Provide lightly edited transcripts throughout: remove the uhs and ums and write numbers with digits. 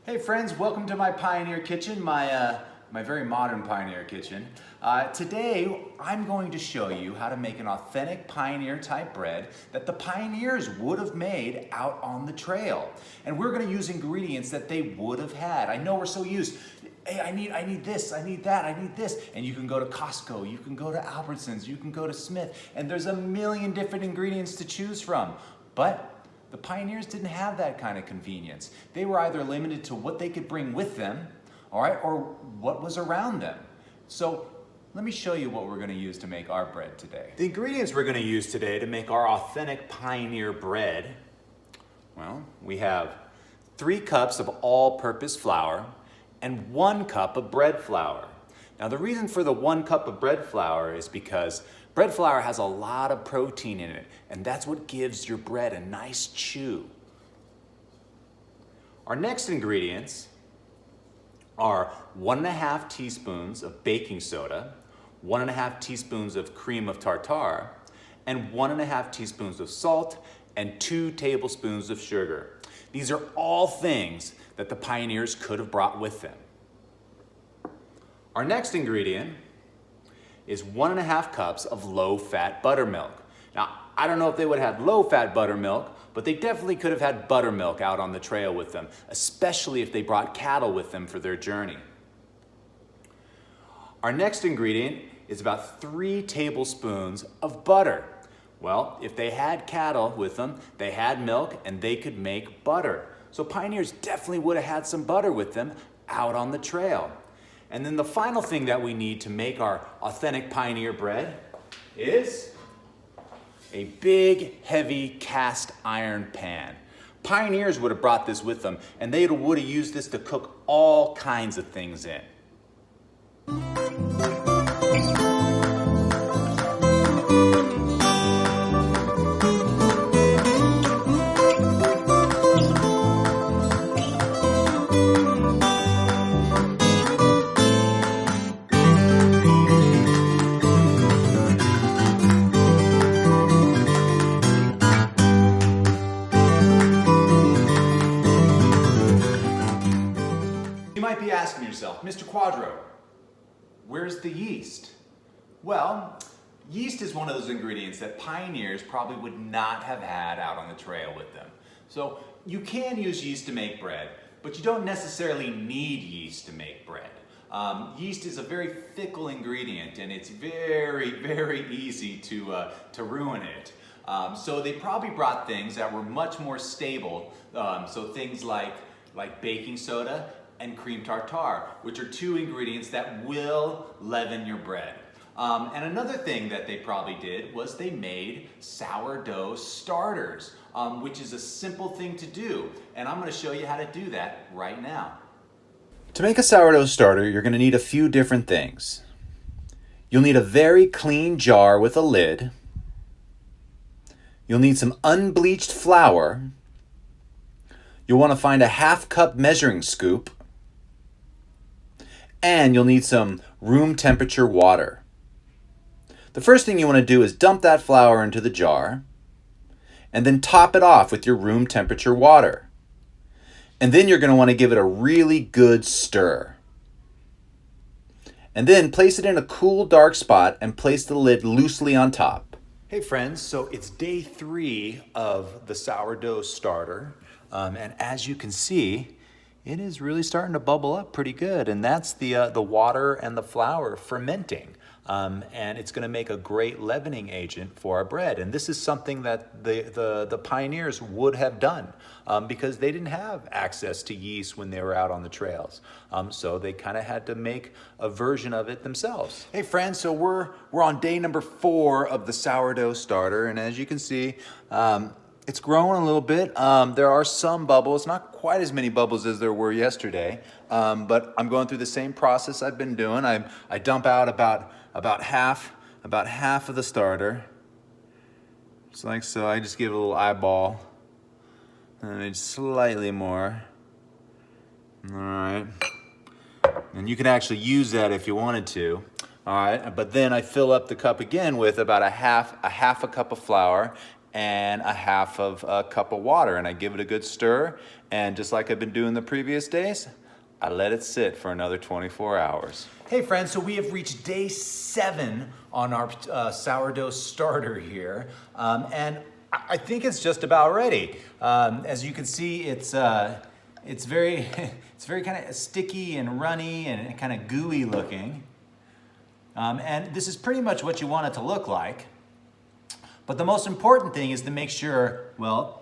Hey friends, welcome to my Pioneer Kitchen, my very modern Pioneer Kitchen. Today I'm going to show you how to make an authentic Pioneer type bread that the pioneers would have made out on the trail. And we're going to use ingredients that they would have had. I know we're so used, hey, I need this, I need that, I need this. And you can go to Costco, you can go to Albertsons, you can go to Smith, and there's a million different ingredients to choose from. But the pioneers didn't have that kind of convenience. They were either limited to what they could bring with them, all right, or what was around them. So let me show you what we're going to use to make our bread today. The ingredients we're going to use today to make our authentic Pioneer bread, well, we have 3 cups of all-purpose flour and 1 cup of bread flour. Now the reason for the 1 cup of bread flour is because bread flour has a lot of protein in it, and that's what gives your bread a nice chew. Our next ingredients are 1½ teaspoons of baking soda, 1½ teaspoons of cream of tartar, and 1½ teaspoons of salt, and 2 tablespoons of sugar. These are all things that the pioneers could have brought with them. Our next ingredient is 1½ cups of low-fat buttermilk. Now, I don't know if they would have had low-fat buttermilk, but they definitely could have had buttermilk out on the trail with them, especially if they brought cattle with them for their journey. Our next ingredient is about 3 tablespoons of butter. Well, if they had cattle with them, they had milk, and they could make butter. So pioneers definitely would have had some butter with them out on the trail. And then the final thing that we need to make our authentic Pioneer bread is a big, heavy cast iron pan. Pioneers would have brought this with them, and they would have used this to cook all kinds of things in. You might be asking yourself, Mr. Quadro, where's the yeast? Well, yeast is one of those ingredients that pioneers probably would not have had out on the trail with them. So you can use yeast to make bread, but you don't necessarily need yeast to make bread. Yeast is a very fickle ingredient, and it's very, very easy to ruin it. So they probably brought things that were much more stable, so things like baking soda and cream tartar, which are 2 ingredients that will leaven your bread. And another thing that they probably did was they made sourdough starters, which is a simple thing to do. And I'm going to show you how to do that right now. To make a sourdough starter, you're going to need a few different things. You'll need a very clean jar with a lid. You'll need some unbleached flour. You'll want to find a ½ cup measuring scoop. And you'll need some room temperature water. The first thing you want to do is dump that flour into the jar and then top it off with your room temperature water. And then you're going to want to give it a really good stir. And then place it in a cool, dark spot and place the lid loosely on top. Hey friends, so it's day 3 of the sourdough starter. And as you can see, it is really starting to bubble up pretty good, and that's the water and the flour fermenting. And it's going to make a great leavening agent for our bread. And this is something that the pioneers would have done because they didn't have access to yeast when they were out on the trails. So they kind of had to make a version of it themselves. Hey friends, so we're on day number 4 of the sourdough starter, and as you can see, it's growing a little bit. There are some bubbles, not quite as many bubbles as there were yesterday, but I'm going through the same process I've been doing. I dump out about half of the starter, just like so. I just give it a little eyeball, and then slightly more. All right, and you can actually use that if you wanted to. All right, but then I fill up the cup again with about a half a cup of flour and a half of a cup of water, and I give it a good stir, and just like I've been doing the previous days, I let it sit for another 24 hours. Hey friends, so we have reached day 7 on our sourdough starter here, and I think it's just about ready. As you can see, it's very, it's very kind of sticky and runny and kind of gooey looking. And this is pretty much what you want it to look like. But the most important thing is to make sure, well,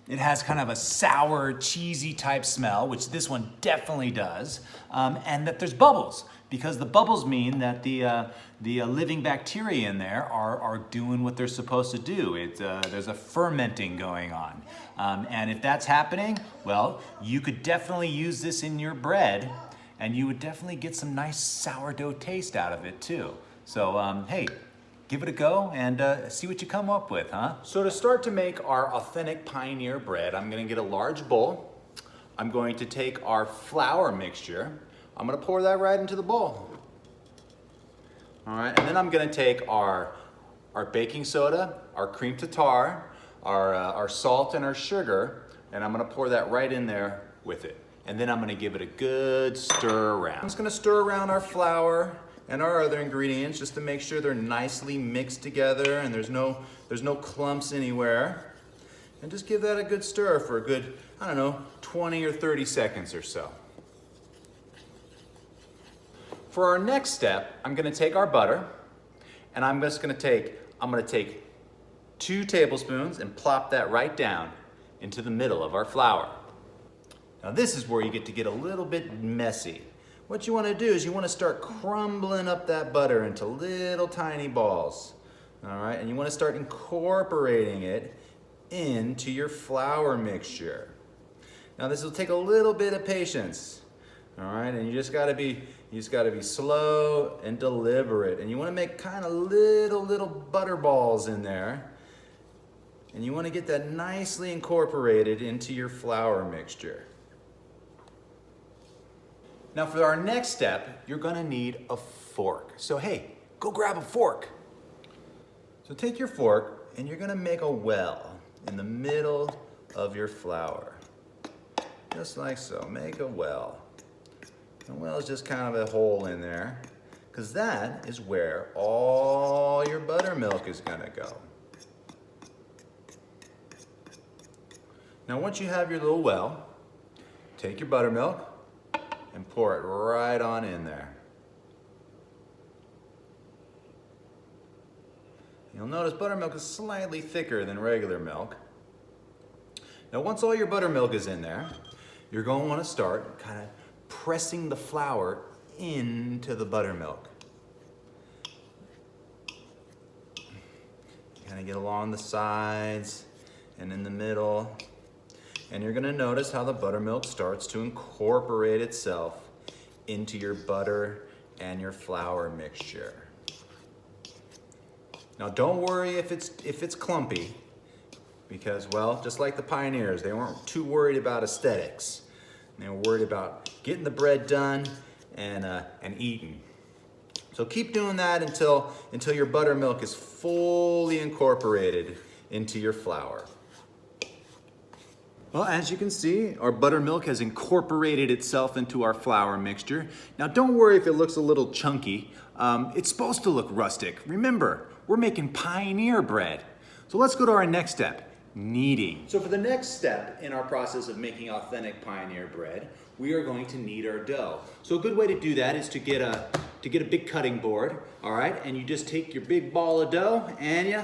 it has kind of a sour, cheesy type smell, which this one definitely does, and that there's bubbles, because the bubbles mean that the living bacteria in there are doing what they're supposed to do. There's a fermenting going on. And if that's happening, well, you could definitely use this in your bread, and you would definitely get some nice sourdough taste out of it too. So, hey, give it a go and see what you come up with, huh? So to start to make our authentic Pioneer bread, I'm gonna get a large bowl. I'm going to take our flour mixture. I'm gonna pour that right into the bowl. All right, and then I'm gonna take our baking soda, our cream tartar, our salt and our sugar, and I'm gonna pour that right in there with it. And then I'm gonna give it a good stir around. I'm just gonna stir around our flour and our other ingredients just to make sure they're nicely mixed together and there's no clumps anywhere. And just give that a good stir for a good, I don't know, 20 or 30 seconds or so. For our next step, I'm gonna take our butter and I'm gonna take 2 tablespoons and plop that right down into the middle of our flour. Now this is where you get a little bit messy. What you want to do is you want to start crumbling up that butter into little tiny balls. All right, and you want to start incorporating it into your flour mixture. Now this will take a little bit of patience. All right, and you just got to be slow and deliberate. And you want to make kind of little butter balls in there. And you want to get that nicely incorporated into your flour mixture. Now for our next step, you're gonna need a fork. So hey, go grab a fork. So take your fork and you're gonna make a well in the middle of your flour. Just like so, make a well. A well is just kind of a hole in there, because that is where all your buttermilk is gonna go. Now once you have your little well, take your buttermilk, and pour it right on in there. You'll notice buttermilk is slightly thicker than regular milk. Now once all your buttermilk is in there, you're going to want to start kind of pressing the flour into the buttermilk. Kind of get along the sides and in the middle. And you're gonna notice how the buttermilk starts to incorporate itself into your butter and your flour mixture. Now don't worry if it's clumpy, because, well, just like the pioneers, they weren't too worried about aesthetics. They were worried about getting the bread done and eating. So keep doing that until your buttermilk is fully incorporated into your flour. Well, as you can see, our buttermilk has incorporated itself into our flour mixture. Now, don't worry if it looks a little chunky. It's supposed to look rustic. Remember, we're making Pioneer bread. So let's go to our next step, kneading. So for the next step in our process of making authentic Pioneer bread, we are going to knead our dough. So a good way to do that is to get a big cutting board, all right? And you just take your big ball of dough and you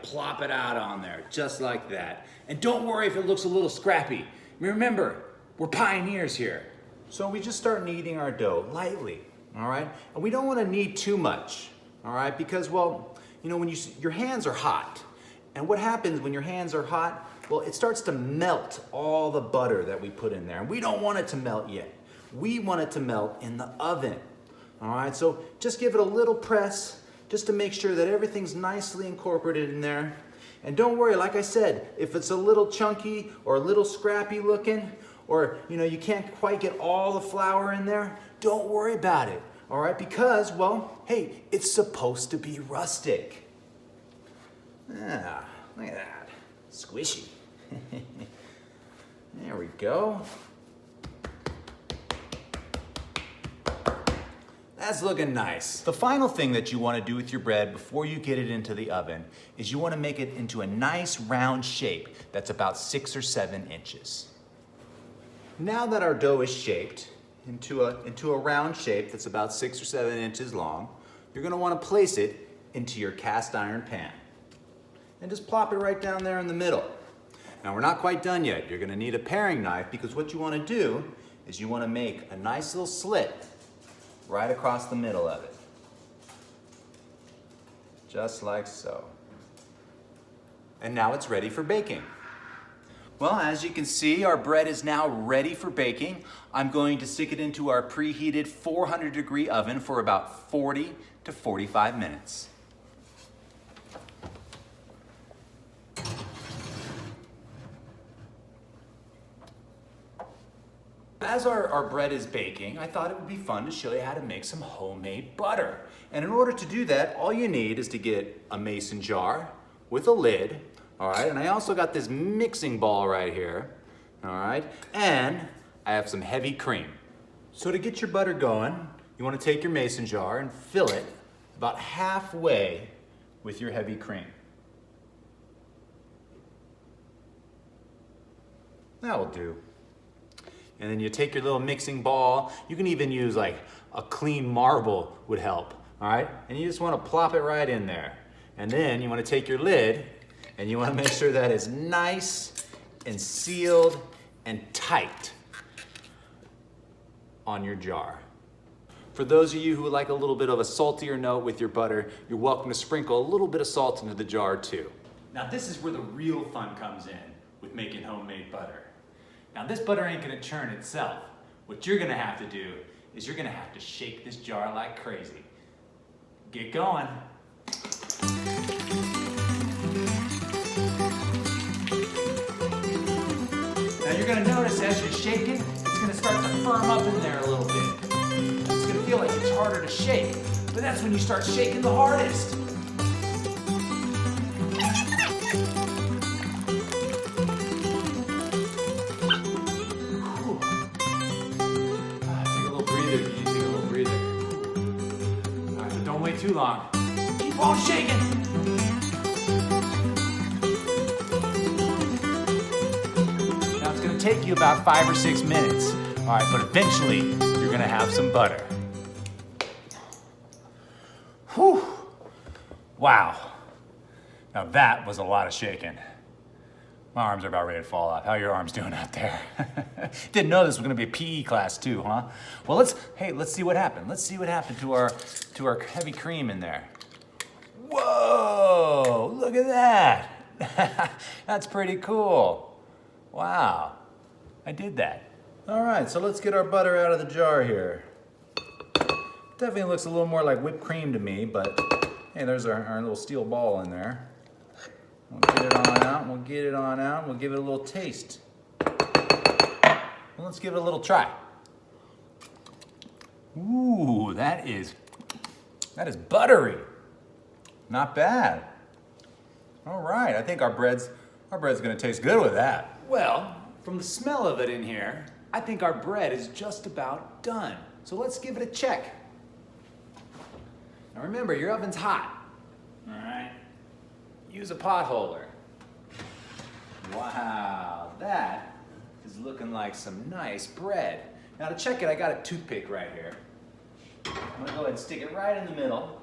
plop it out on there, just like that. And don't worry if it looks a little scrappy. Remember, we're pioneers here. So we just start kneading our dough lightly, all right? And we don't want to knead too much, all right? Because, well, you know, when your hands are hot. And what happens when your hands are hot? Well, it starts to melt all the butter that we put in there. And we don't want it to melt yet. We want it to melt in the oven, all right? So just give it a little press, just to make sure that everything's nicely incorporated in there. And don't worry, like I said, if it's a little chunky or a little scrappy looking, or you can't quite get all the flour in there, don't worry about it, all right? Because, well, hey, it's supposed to be rustic. Ah, look at that. Squishy. There we go. That's looking nice. The final thing that you want to do with your bread before you get it into the oven is you want to make it into a nice round shape that's about 6 or 7 inches. Now that our dough is shaped into a round shape that's about 6 or 7 inches long, you're going to want to place it into your cast iron pan. And just plop it right down there in the middle. Now we're not quite done yet. You're going to need a paring knife because what you want to do is you want to make a nice little slit right across the middle of it. Just like so. And now it's ready for baking. Well, as you can see, our bread is now ready for baking. I'm going to stick it into our preheated 400-degree oven for about 40 to 45 minutes. As our bread is baking, I thought it would be fun to show you how to make some homemade butter. And in order to do that, all you need is to get a mason jar with a lid, all right? And I also got this mixing ball right here, all right? And I have some heavy cream. So to get your butter going, you want to take your mason jar and fill it about halfway with your heavy cream. That will do. And then you take your little mixing ball. You can even use like a clean marble would help, all right? And you just want to plop it right in there. And then you want to take your lid and you want to make sure that it's nice and sealed and tight on your jar. For those of you who would like a little bit of a saltier note with your butter, you're welcome to sprinkle a little bit of salt into the jar too. Now this is where the real fun comes in with making homemade butter. Now this butter ain't gonna churn itself. What you're gonna have to do is you're gonna have to shake this jar like crazy. Get going. Now you're gonna notice as you're shaking, it's gonna start to firm up in there a little bit. It's gonna feel like it's harder to shake, but that's when you start shaking the hardest. Too long. Keep on shaking. Now it's going to take you about 5 or 6 minutes. All right, but eventually you're going to have some butter. Whew. Wow. Now that was a lot of shaking. My arms are about ready to fall off. How are your arms doing out there? Didn't know this was gonna be a PE class too, huh? Well, let's see what happened. Let's see what happened to our heavy cream in there. Whoa, look at that. That's pretty cool. Wow, I did that. All right, so let's get our butter out of the jar here. Definitely looks a little more like whipped cream to me, but hey, there's our little steel ball in there. We'll get it on out, we'll get it on out, we'll give it a little taste. Well, let's give it a little try. Ooh, that is buttery. Not bad. All right, I think our bread's gonna taste good with that. Well, from the smell of it in here, I think our bread is just about done. So let's give it a check. Now remember, your oven's hot. All right. Use a pot holder. Wow, that is looking like some nice bread. Now to check it, I got a toothpick right here. I'm gonna go ahead and stick it right in the middle.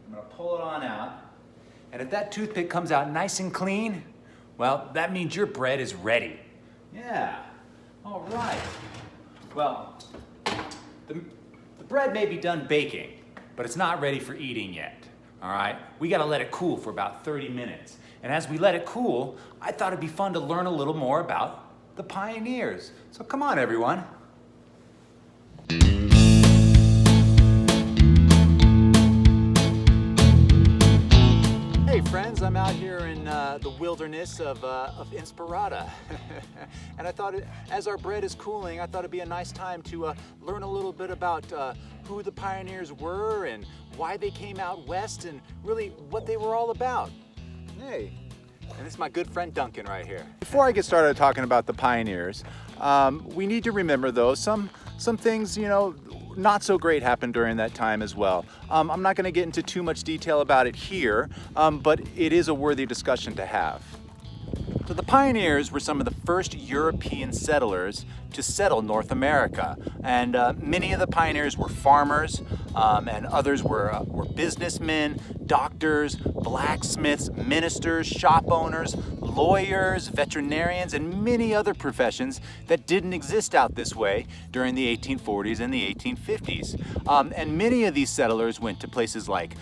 I'm gonna pull it on out. And if that toothpick comes out nice and clean, well, that means your bread is ready. Yeah, all right. Well, the bread may be done baking, but it's not ready for eating yet. All right, we gotta let it cool for about 30 minutes. And as we let it cool, I thought it'd be fun to learn a little more about the pioneers. So come on, everyone. Hey friends, I'm out here in the wilderness of Inspirata. And I thought, as our bread is cooling, I thought it'd be a nice time to learn a little bit about who the pioneers were and why they came out west and really what they were all about. Hey, and this is my good friend Duncan right here. Before I get started talking about the pioneers, we need to remember though some things, you know, not so great happened during that time as well. I'm not going to get into too much detail about it here, but it is a worthy discussion to have. So the pioneers were some of the first European settlers to settle North America, and many of the pioneers were farmers, and others were businessmen, doctors, blacksmiths, ministers, shop owners, lawyers, veterinarians, and many other professions that didn't exist out this way during the 1840s and the 1850s. And many of these settlers went to places like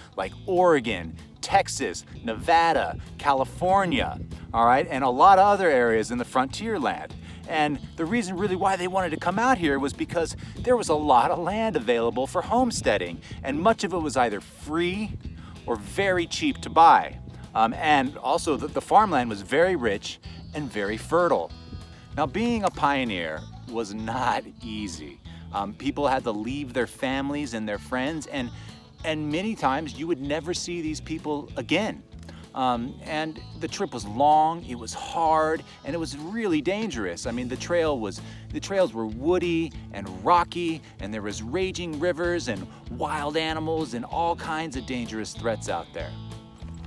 Oregon, Texas, Nevada, California, all right, and a lot of other areas in the frontier land. And the reason really why they wanted to come out here was because there was a lot of land available for homesteading, and much of it was either free or very cheap to buy. And also the farmland was very rich and very fertile. Now, being a pioneer was not easy. People had to leave their families and their friends, and many times you would never see these people again. And the trip was long, it was hard, and it was really dangerous. I mean, the trails were woody and rocky, and there was raging rivers and wild animals and all kinds of dangerous threats out there.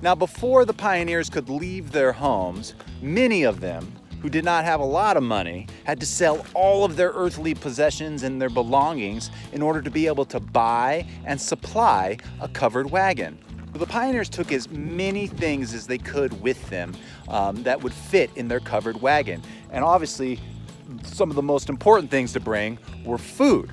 Now, before the pioneers could leave their homes, many of them who did not have a lot of money had to sell all of their earthly possessions and their belongings in order to be able to buy and supply a covered wagon. The pioneers took as many things as they could with them that would fit in their covered wagon. And obviously, some of the most important things to bring were food.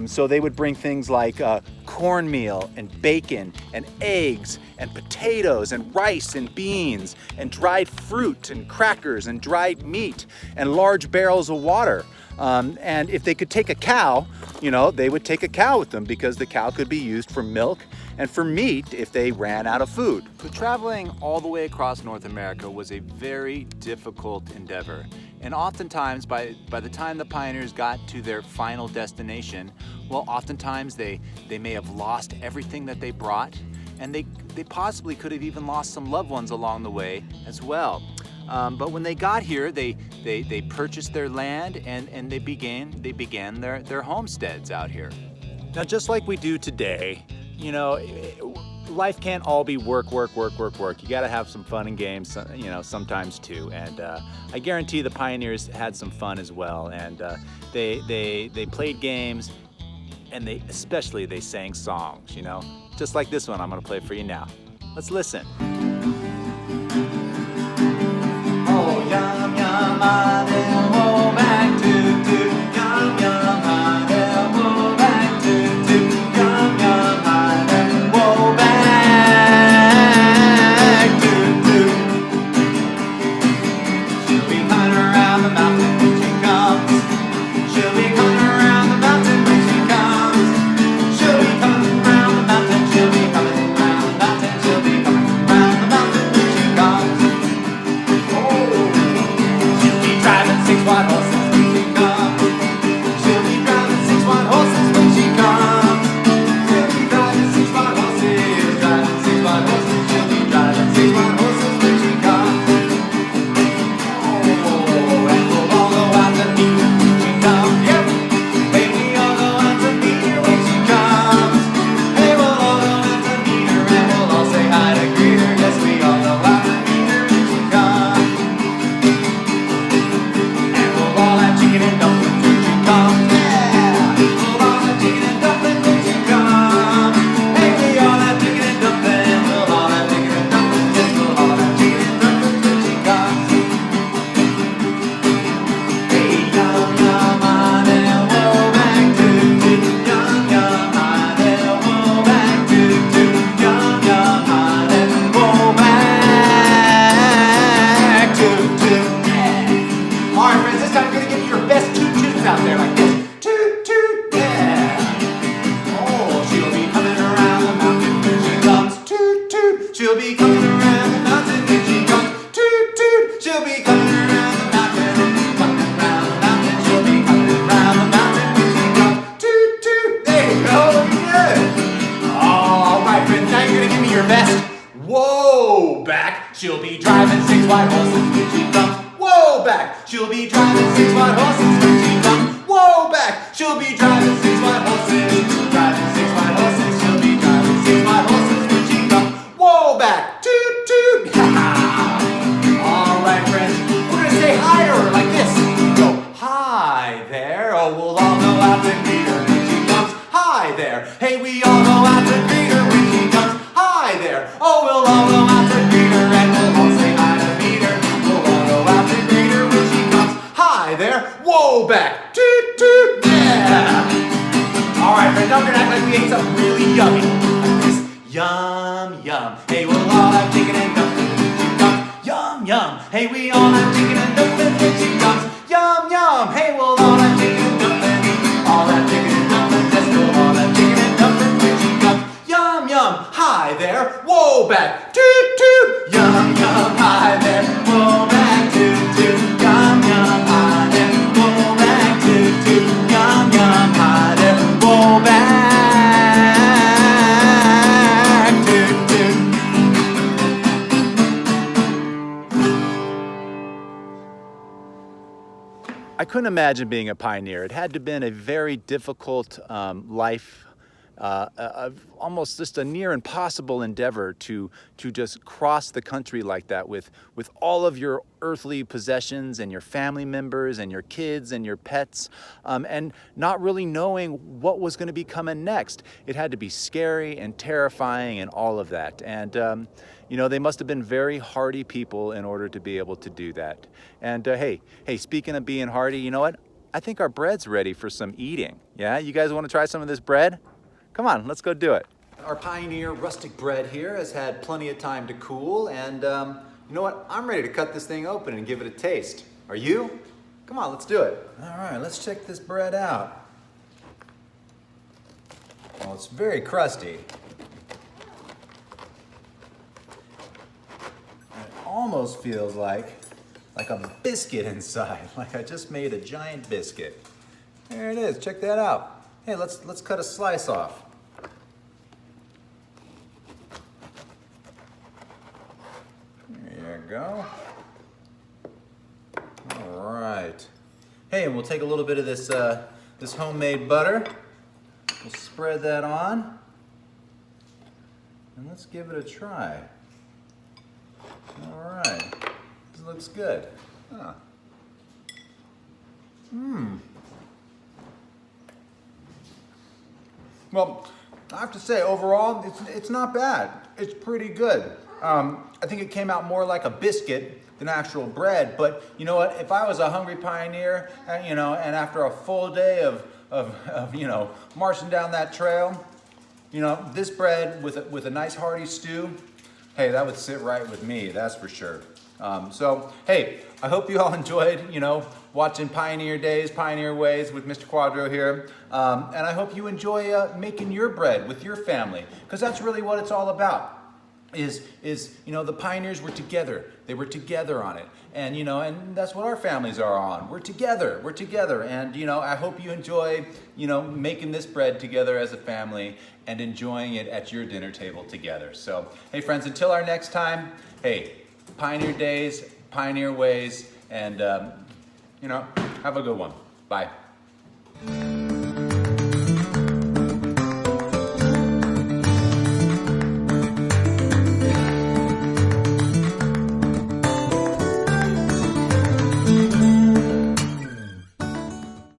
So they would bring things like cornmeal and bacon and eggs and potatoes and rice and beans and dried fruit and crackers and dried meat and large barrels of water. And if they could take a cow, you know, they would take a cow with them because the cow could be used for milk and for meat if they ran out of food. So traveling all the way across North America was a very difficult endeavor. And oftentimes, by the time the pioneers got to their final destination, well, oftentimes they may have lost everything that they brought, and they possibly could have even lost some loved ones along the way as well. But when they got here, they purchased their land and they began their homesteads out here. Now, just like we do today, you know, life can't all be work. You gotta have some fun and games, you know, sometimes too. And I guarantee the pioneers had some fun as well. And they played games, and they sang songs, you know, just like this one I'm gonna play for you now. Let's listen. Oh, yum, yum, I will go back to yum, yum, I will go back to yum, yum, I will go back to. She'll be coming around the mountain when she comes. She'll be coming around the mountain when she comes. She'll be coming around the mountain. She'll be coming around the mountain. She'll be coming around the mountain when she comes. She'll be driving 6 white horses when she comes. She'll be driving 6 white horses when she comes. She'll be driving 6 white horses, driving 6 white horses. She'll be driving 6 white horses when she comes. Oh, and we'll all go out to meet her when she comes. Yep, hey, we all go out to meet her when she comes. Hey, we'll all go out to meet her and we'll all say hi to greet her. Yes, we all go out to meet her when she comes. And we'll all have chicken and dumplings when she comes. Yeah, we'll all have chicken and dumplings when she comes. Hey, we all have chicken and dumplings. We'll all have chicken and dumplings. Yes, we'll all have chicken and dumplings when she comes. Hey, yum, yum, I will go back to yum, yum, I will go back to yum, yum, I will go back to. Yeah. All right, friends, this time I'm gonna give you your best toot-toots out there like this. Toot, toot, yeah. Oh, she'll be coming around the mountain when she comes. Toot, toot. She'll be coming around the mountain when she comes. Toot, toot. She'll be coming around the mountain. Coming around the mountain. She'll be coming around the mountain when she comes. Toot, toot. There you go. Yeah. All right. be driving 6 white horses when she comes. Whoa, back. She'll be driving 6 white horses. Driving 6 white horses. She'll be driving 6 white horses when she comes. Whoa, back. Toot, toot. All right, friends. We're going to say hi to her like this. Go, hi there. Oh, we'll all know how to greet her when she comes. Hi there. Hey, we all know how to greet her when she comes. Hi there. Oh, we'll all know how to greet her and we'll all say hi to meet her. We'll all know how to greet her when she comes. Hi there. Whoa, back. Toot, toot. Yeah. All right, friends. Now we're going to act like we ate something really yummy. Like this. Yum, yum. Hey, we'll all have chicken and dumplings when she comes. Yum, yum. Hey, we all have chicken and dumplings when she comes. Yum, yum. Hey, we'll all have chicken and dumplings. All have chicken and dumplings. Yes, we'll all have chicken and dumplings when she comes. Yum, yum. Hi there. Whoa, back. Toot, toot. Yum, yum. Hi there. Whoa, back. Toot, toot. Yum, yum. Hi there. Whoa, back. Toot, toot. Yum, yum. Hi there. Whoa, back. I couldn't imagine being a pioneer. It had to have been a very difficult life, almost just a near impossible endeavor to just cross the country like that with all of your earthly possessions and your family members and your kids and your pets, and not really knowing what was going to be coming next. It had to be scary and terrifying and all of that. And you know, they must have been very hardy people in order to be able to do that. And hey, speaking of being hardy, you know what? I think our bread's ready for some eating. Yeah, you guys want to try some of this bread? Come on, let's go do it. Our Pioneer rustic bread here has had plenty of time to cool, and you know what? I'm ready to cut this thing open and give it a taste. Are you? Come on, let's do it. All right, let's check this bread out. Well, it's very crusty. Almost feels like a biscuit inside, like I just made a giant biscuit. There it is, check that out. Hey, let's cut a slice off. There you go. All right. Hey, and we'll take a little bit of this this homemade butter. We'll spread that on, and let's give it a try. All right, this looks good. Huh. Well, I have to say, overall, it's not bad. It's pretty good. I think it came out more like a biscuit than actual bread. But you know what? If I was a hungry pioneer, you know, and after a full day of you know, marching down that trail, you know, this bread with a nice hearty stew. Hey, that would sit right with me, that's for sure. So, hey, I hope you all enjoyed, you know, watching Pioneer Days, Pioneer Ways with Mr. Quadro here. And I hope you enjoy making your bread with your family, because that's really what it's all about. Is you know, the pioneers were together. They were together on it. And, you know, and that's what our families are on. We're together. And, you know, I hope you enjoy, you know, making this bread together as a family and enjoying it at your dinner table together. So, hey, friends, until our next time, hey, Pioneer Days, Pioneer Ways, and, you know, have a good one. Bye.